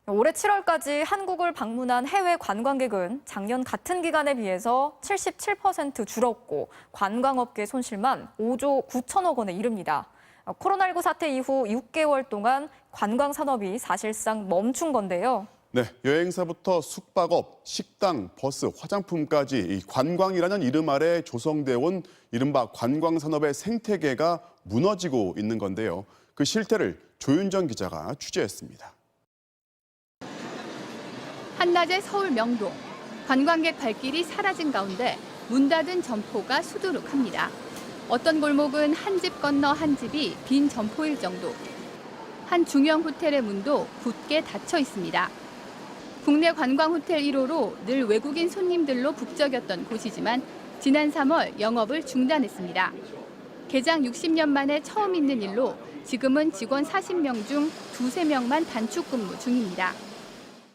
올해 7월까지 한국을 방문한 해외 관광객은 작년 같은 기간에 비해서 77% 줄었고 관광업계 손실만 5조 9천억 원에 이릅니다. 코로나19 사태 이후 6개월 동안 관광 산업이 사실상 멈춘 건데요. 네, 여행사부터 숙박업, 식당, 버스, 화장품까지 이 관광이라는 이름 아래 조성돼 온 이른바 관광 산업의 생태계가 무너지고 있는 건데요. 그 실태를 조윤정 기자가 취재했습니다. 한낮의 서울 명동. 관광객 발길이 사라진 가운데 문 닫은 점포가 수두룩합니다. 어떤 골목은 한 집 건너 한 집이 빈 점포일 정도. 한 중형 호텔의 문도 굳게 닫혀 있습니다. 국내 관광 호텔 1호로 늘 외국인 손님들로 북적였던 곳이지만 지난 3월 영업을 중단했습니다. 개장 60년 만에 처음 있는 일로 지금은 직원 40명 중 2~3명만 단축 근무 중입니다.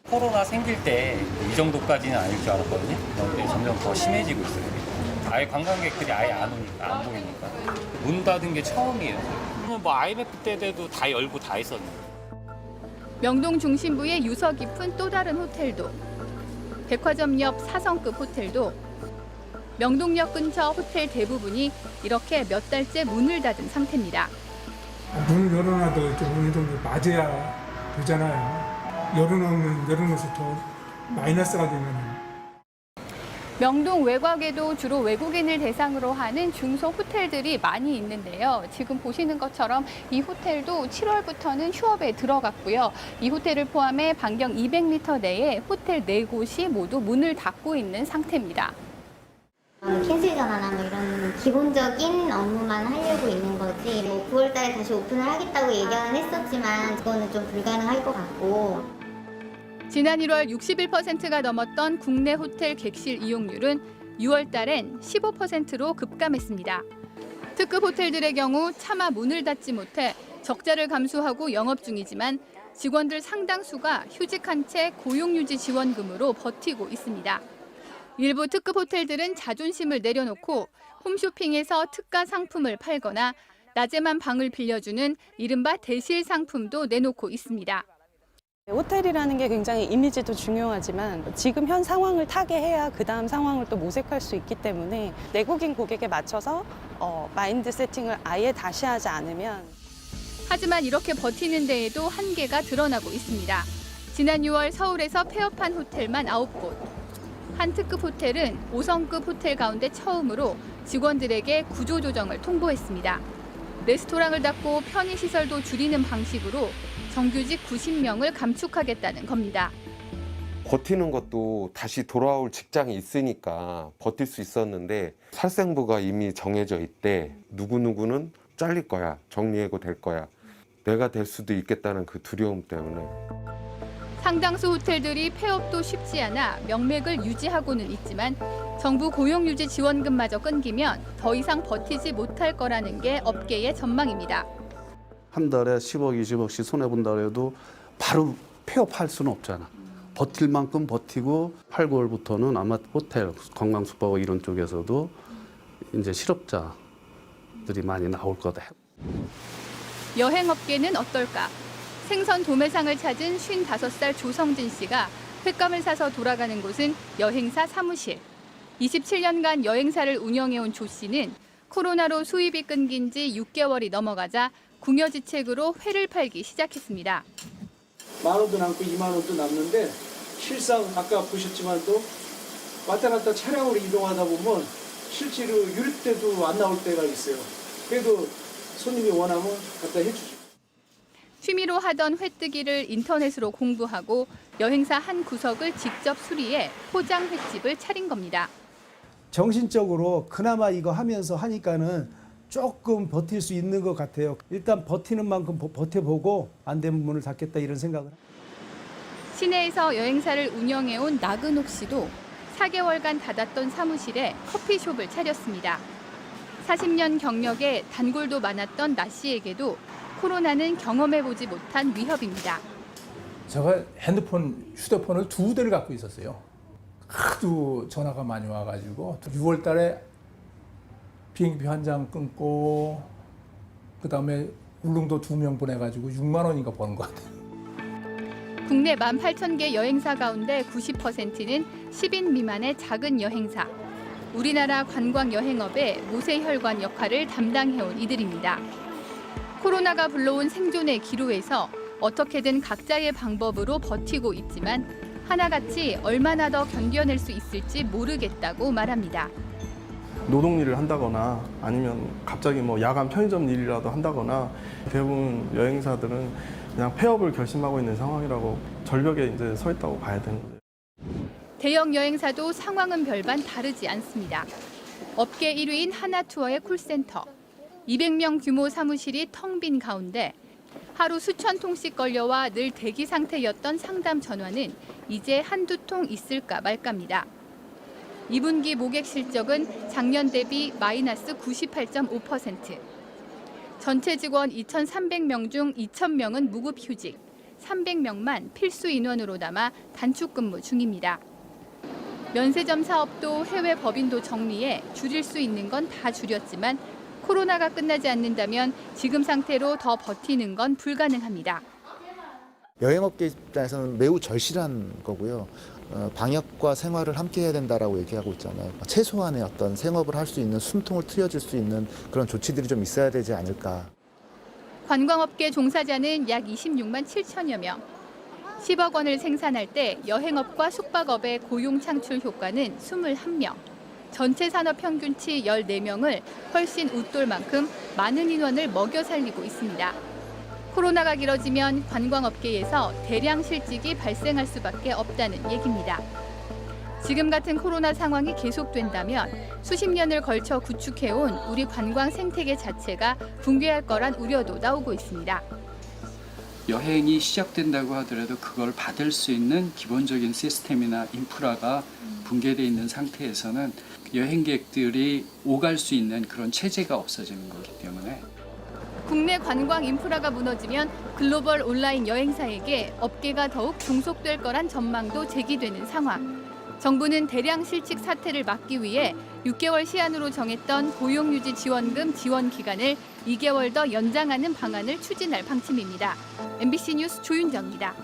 코로나 생길 때 이 정도까지는 아닐 줄 알았거든요. 그런데 점점 더 심해지고 있어요. 아예 관광객들이 아예 안 오니까, 안 보이니까. 문 닫은 게 처음이에요. 뭐 IMF 때도 다 열고 다 했었는데. 명동 중심부의 유서 깊은 또 다른 호텔도, 백화점 옆 4성급 호텔도, 명동역 근처 호텔 대부분이 이렇게 몇 달째 문을 닫은 상태입니다. 문을 열어놔도 이렇게 어느 정도 맞아야 되잖아요. 열어놓으면서 더 마이너스가 되면. 명동 외곽에도 주로 외국인을 대상으로 하는 중소 호텔들이 많이 있는데요. 지금 보시는 것처럼 이 호텔도 7월부터는 휴업에 들어갔고요. 이 호텔을 포함해 반경 200m 내에 호텔 4곳이 모두 문을 닫고 있는 상태입니다. 캔슬 전화나 뭐 이런 기본적인 업무만 하려고 있는 거지, 뭐 9월 달에 다시 오픈을 하겠다고 얘기는 했었지만 그거는 좀 불가능할 것 같고. 지난 1월 61%가 넘었던 국내 호텔 객실 이용률은 6월 달엔 15%로 급감했습니다. 특급 호텔들의 경우 차마 문을 닫지 못해 적자를 감수하고 영업 중이지만 직원들 상당수가 휴직한 채 고용유지 지원금으로 버티고 있습니다. 일부 특급 호텔들은 자존심을 내려놓고 홈쇼핑에서 특가 상품을 팔거나 낮에만 방을 빌려주는 이른바 대실 상품도 내놓고 있습니다. 호텔이라는 게 굉장히 이미지도 중요하지만 지금 현 상황을 타개해야 그 다음 상황을 또 모색할 수 있기 때문에 내국인 고객에 맞춰서 마인드 세팅을 아예 다시 하지 않으면. 하지만 이렇게 버티는 데에도 한계가 드러나고 있습니다. 지난 6월 서울에서 폐업한 호텔만 9곳. 한 특급 호텔은 5성급 호텔 가운데 처음으로 직원들에게 구조조정을 통보했습니다. 레스토랑을 닫고 편의시설도 줄이는 방식으로 정규직 90명을 감축하겠다는 겁니다. 버티는 것도 다시 돌아올 직장이 있으니까 버틸 수 있었는데 살생부가 이미 정해져 있대. 누구누구는 잘릴 거야. 정리해고 될 거야. 내가 될 수도 있겠다는 그 두려움 때문에. 상당수 호텔들이 폐업도 쉽지 않아 명맥을 유지하고는 있지만 정부 고용유지 지원금마저 끊기면 더 이상 버티지 못할 거라는 게 업계의 전망입니다. 한 달에 10억, 20억씩 손해본다 해도 바로 폐업할 수는 없잖아. 버틸 만큼 버티고 8, 9월부터는 아마 호텔, 관광 숙박업 이런 쪽에서도 이제 실업자들이 많이 나올 거다. 여행업계는 어떨까? 생선 도매상을 찾은 55살 조성진 씨가 횟감을 사서 돌아가는 곳은 여행사 사무실. 27년간 여행사를 운영해온 조 씨는 코로나로 수입이 끊긴 지 6개월이 넘어가자 궁여지책으로 회를 팔기 시작했습니다. 10,000원도 남고 20,000원도 남는데 실상 아까 보셨지만 또 왔다 갔다 차량으로 이동하다 보면 실제로 유릴 때도 안 나올 때가 있어요. 그래도 손님이 원하면 갖다 해주죠. 취미로 하던 회뜨기를 인터넷으로 공부하고 여행사 한 구석을 직접 수리해 포장 횟집을 차린 겁니다. 정신적으로 그나마 이거 하면서 하니까는 조금 버틸 수 있는 것 같아요. 일단 버티는 만큼 버텨보고 안 되면 문을 닫겠다 이런 생각을. 시내에서 여행사를 운영해온 나근옥 씨도 4개월간 닫았던 사무실에 커피숍을 차렸습니다. 40년 경력에 단골도 많았던 나 씨에게도 코로나는 경험해보지 못한 위협입니다. 제가 휴대폰을 2대를 갖고 있었어요. 하도 전화가 많이 와가지고 6월 달에 비행기표 한 장 끊고 그다음에 울릉도 2명 보내가지고 6만 원인가 버는 것 같아요. 국내 18,000개 여행사 가운데 90%는 10인 미만의 작은 여행사. 우리나라 관광 여행업의 모세혈관 역할을 담당해온 이들입니다. 코로나가 불러온 생존의 기로에서 어떻게든 각자의 방법으로 버티고 있지만 하나같이 얼마나 더 견뎌낼 수 있을지 모르겠다고 말합니다. 노동 일을 한다거나 아니면 갑자기 뭐 야간 편의점 일이라도 한다거나 대부분 여행사들은 그냥 폐업을 결심하고 있는 상황이라고 절벽에 이제 서 있다고 봐야 되는 거예요. 대형 여행사도 상황은 별반 다르지 않습니다. 업계 1위인 하나투어의 콜센터. 200명 규모 사무실이 텅 빈 가운데 하루 수천 통씩 걸려와 늘 대기 상태였던 상담 전화는 이제 한두 통 있을까 말까입니다. 2분기 모객 실적은 작년 대비 마이너스 98.5%. 전체 직원 2,300명 중 2,000명은 무급휴직, 300명만 필수 인원으로 남아 단축 근무 중입니다. 면세점 사업도 해외 법인도 정리해 줄일 수 있는 건 다 줄였지만 코로나가 끝나지 않는다면 지금 상태로 더 버티는 건 불가능합니다. 여행업계 입장에서는 매우 절실한 거고요. 방역과 생활을 함께 해야 된다라고 얘기하고 있잖아요. 최소한의 어떤 생업을 할 수 있는 숨통을 트여줄 수 있는 그런 조치들이 좀 있어야 되지 않을까. 관광업계 종사자는 약 26만 7천여 명. 10억 원을 생산할 때 여행업과 숙박업의 고용 창출 효과는 21명. 전체 산업 평균치 14명을 훨씬 웃돌 만큼 많은 인원을 먹여 살리고 있습니다. 코로나가 길어지면 관광업계에서 대량 실직이 발생할 수밖에 없다는 얘기입니다. 지금 같은 코로나 상황이 계속된다면 수십 년을 걸쳐 구축해온 우리 관광 생태계 자체가 붕괴할 거란 우려도 나오고 있습니다. 여행이 시작된다고 하더라도 그걸 받을 수 있는 기본적인 시스템이나 인프라가 붕괴되어 있는 상태에서는 여행객들이 오갈 수 있는 그런 체제가 없어지는 거기 때문에 국내 관광 인프라가 무너지면 글로벌 온라인 여행사에게 업계가 더욱 종속될 거란 전망도 제기되는 상황. 정부는 대량 실직 사태를 막기 위해 6개월 시한으로 정했던 고용유지 지원금 지원 기간을 2개월 더 연장하는 방안을 추진할 방침입니다. MBC 뉴스 조윤정입니다.